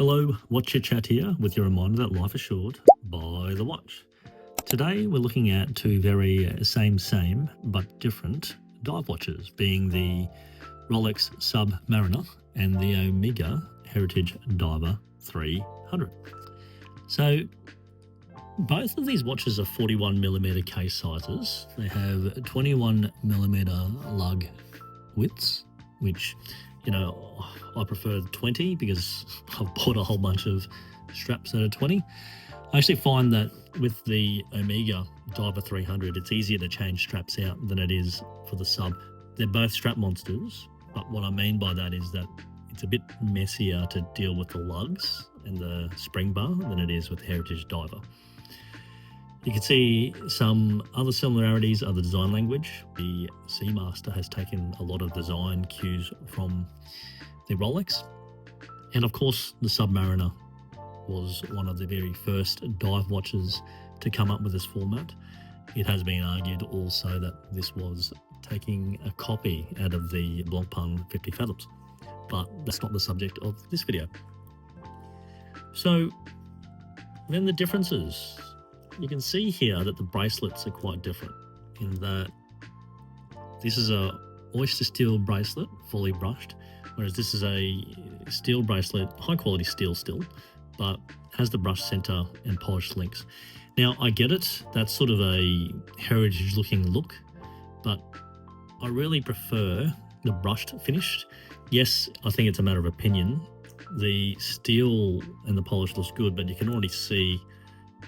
Hello, Watch Your Chat here with your reminder that life is short. Buy the watch. Today we're looking at two very same but different dive watches, being the Rolex Submariner and the Omega Heritage Diver 300. So both of these watches are 41mm case sizes. They have 21mm lug widths, which, you know, I prefer 20 because I've bought a whole bunch of straps that are 20. I actually find that with the Omega Diver 300, it's easier to change straps out than it is for the Sub. They're both strap monsters, but what I mean by that is that it's a bit messier to deal with the lugs and the spring bar than it is with the Heritage Diver. You can see some other similarities are the design language. The Seamaster has taken a lot of design cues from the Rolex. And of course, the Submariner was one of the very first dive watches to come up with this format. It has been argued also that this was taking a copy out of the Blancpain 50 Fathoms, but that's not the subject of this video. So then the differences. You can see here that the bracelets are quite different in that this is a oyster steel bracelet, fully brushed, whereas this is a steel bracelet, high quality steel still, but has the brushed center and polished links. Now I get it, that's sort of a heritage looking look, but I really prefer the brushed finish. Yes, I think it's a matter of opinion. The steel and the polish looks good, but you can already see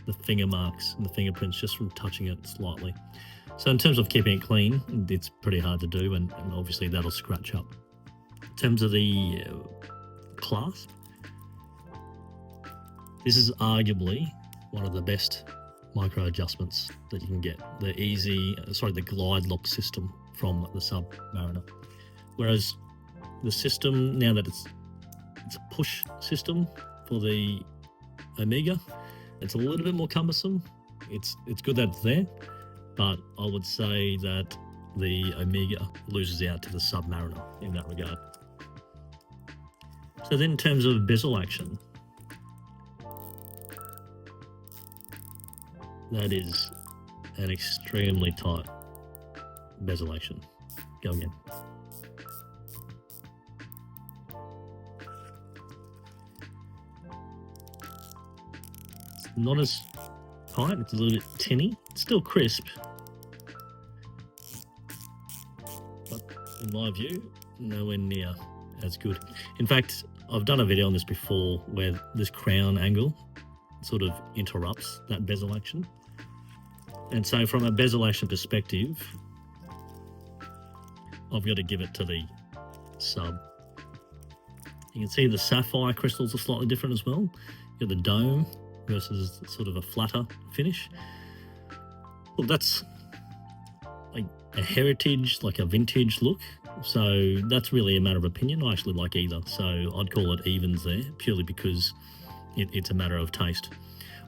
the finger marks and the fingerprints just from touching it slightly. So in terms of keeping it clean, it's pretty hard to do, and obviously that'll scratch up. In terms of the clasp, this is arguably one of the best micro adjustments that you can get. The glide lock system from the Submariner. Whereas the system, now that it's a push system for the Omega, it's a little bit more cumbersome. It's good that it's there, but I would say that the Omega loses out to the Submariner in that regard. So then in terms of bezel action, that is an extremely tight bezel action. Go again. Not as tight, it's a little bit tinny. It's still crisp, but in my view, nowhere near as good. In fact, I've done a video on this before where this crown angle sort of interrupts that bezel action. And so from a bezel action perspective, I've got to give it to the Sub. You can see the sapphire crystals are slightly different as well. You've got the dome versus sort of a flatter finish. Well, that's like a heritage, like a vintage look. So that's really a matter of opinion. I actually like either. So I'd call it evens there, purely because it's a matter of taste.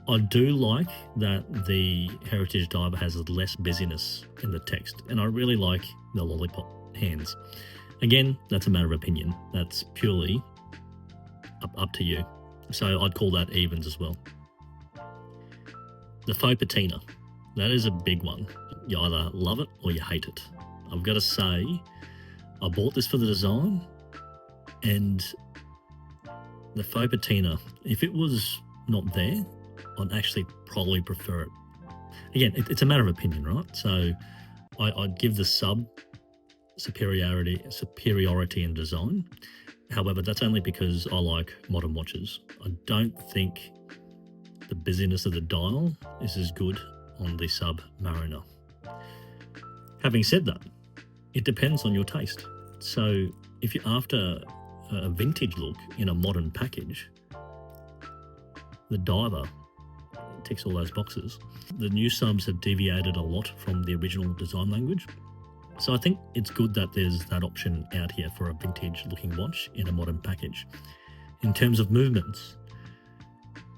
I do like that the Heritage Diver has less busyness in the text, and I really like the lollipop hands. Again, that's a matter of opinion. That's purely up to you. So I'd call that evens as well. The faux patina, that is a big one. You either love it or you hate it. I've got to say, I bought this for the design, and the faux patina, if it was not there, I'd actually probably prefer it. Again, it's a matter of opinion, right? So I'd give the Sub superiority in design. However, that's only because I like modern watches. I don't think the busyness of the dial is as good on the Submariner. Having said that, it depends on your taste. So if you're after a vintage look in a modern package, the Diver ticks all those boxes. The new Subs have deviated a lot from the original design language. So I think it's good that there's that option out here for a vintage looking watch in a modern package. In terms of movements,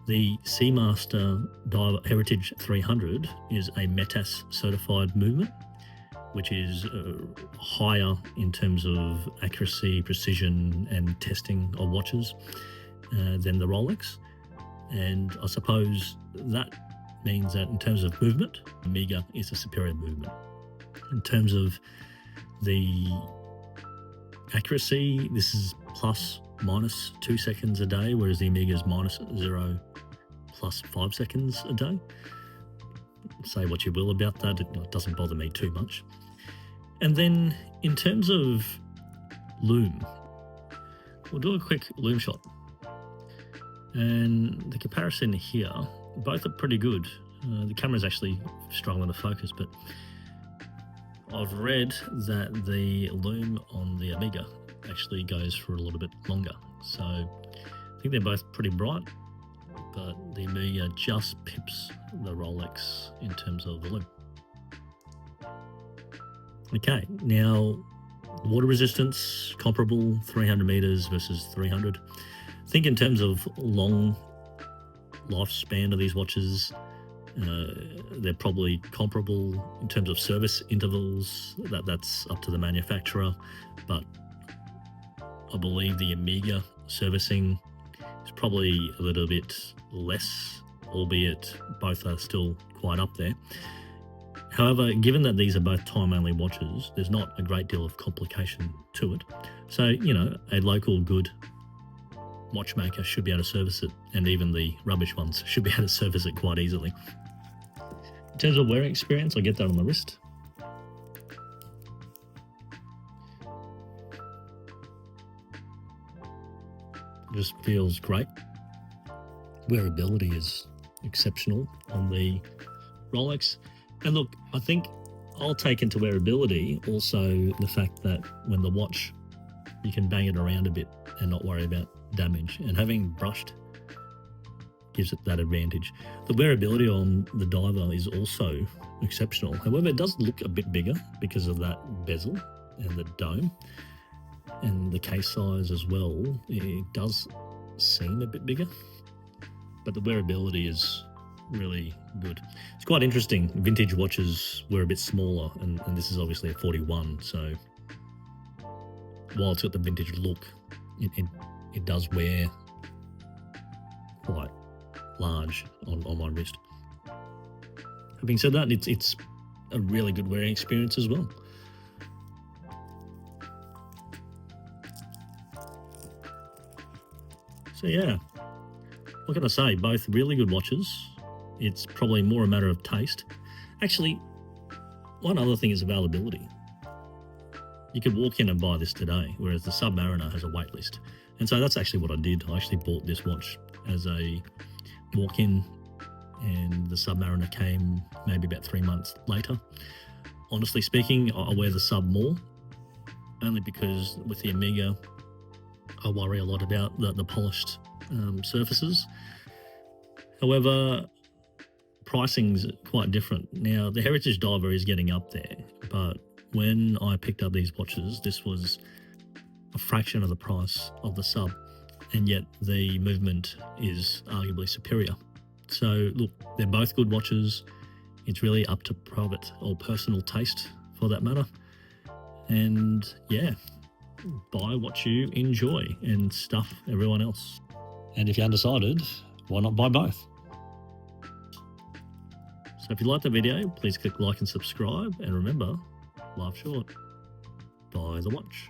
the Seamaster Diver Heritage 300 is a METAS certified movement, which is higher in terms of accuracy, precision, and testing of watches. than the Rolex. And I suppose that means that in terms of movement, Omega is a superior movement. In terms of the accuracy, this is plus minus 2 seconds a day, whereas the Omega is minus 0 plus 5 seconds a day. Say what you will about that, it doesn't bother me too much. And then in terms of Lume, we'll do a quick Lume shot. And the comparison here, both are pretty good. The camera's actually struggling to focus, but I've read that the Lume on the Omega actually goes for a little bit longer. So I think they're both pretty bright, but the Omega just pips the Rolex in terms of the Lume. Okay, now water resistance, comparable, 300 meters versus 300. I think in terms of long lifespan of these watches, they're probably comparable. In terms of service intervals, that's up to the manufacturer, but I believe the Omega servicing is probably a little bit less, albeit both are still quite up there. However, given that these are both time-only watches, there's not a great deal of complication to it. So, you know, a local good watchmaker should be able to service it, and even the rubbish ones should be able to service it quite easily. In terms of wearing experience, I get that on the wrist. It just feels great. Wearability is exceptional on the Rolex. And look, I think I'll take into wearability also the fact that when the watch, you can bang it around a bit and not worry about damage. And having brushed gives it that advantage. The wearability on the diver is also exceptional. However, it does look a bit bigger because of that bezel and the dome and the case size as well. It does seem a bit bigger, but the wearability is really good. It's quite interesting. Vintage watches were a bit smaller, and this is obviously a 41, so while it's got the vintage look, it does wear quite large on my wrist. Having said that, it's a really good wearing experience as well. So yeah, what can I say? Both really good watches. It's probably more a matter of taste. Actually, one other thing is availability. You could walk in and buy this today, whereas the Submariner has a wait list. And so that's actually what I did. I actually bought this watch as a walk-in, and the Submariner came maybe about 3 months later. Honestly speaking, I wear the Sub more, only because with the Omega, I worry a lot about the polished surfaces. However, pricing's quite different. Now, the Heritage Diver is getting up there, but when I picked up these watches, this was a fraction of the price of the Sub, and yet the movement is arguably superior. So look, they're both good watches. It's really up to private or personal taste for that matter. And yeah, buy what you enjoy and stuff everyone else. And if you're undecided, why not buy both? So if you liked the video, please click like and subscribe. And remember, life's short. Buy the watch.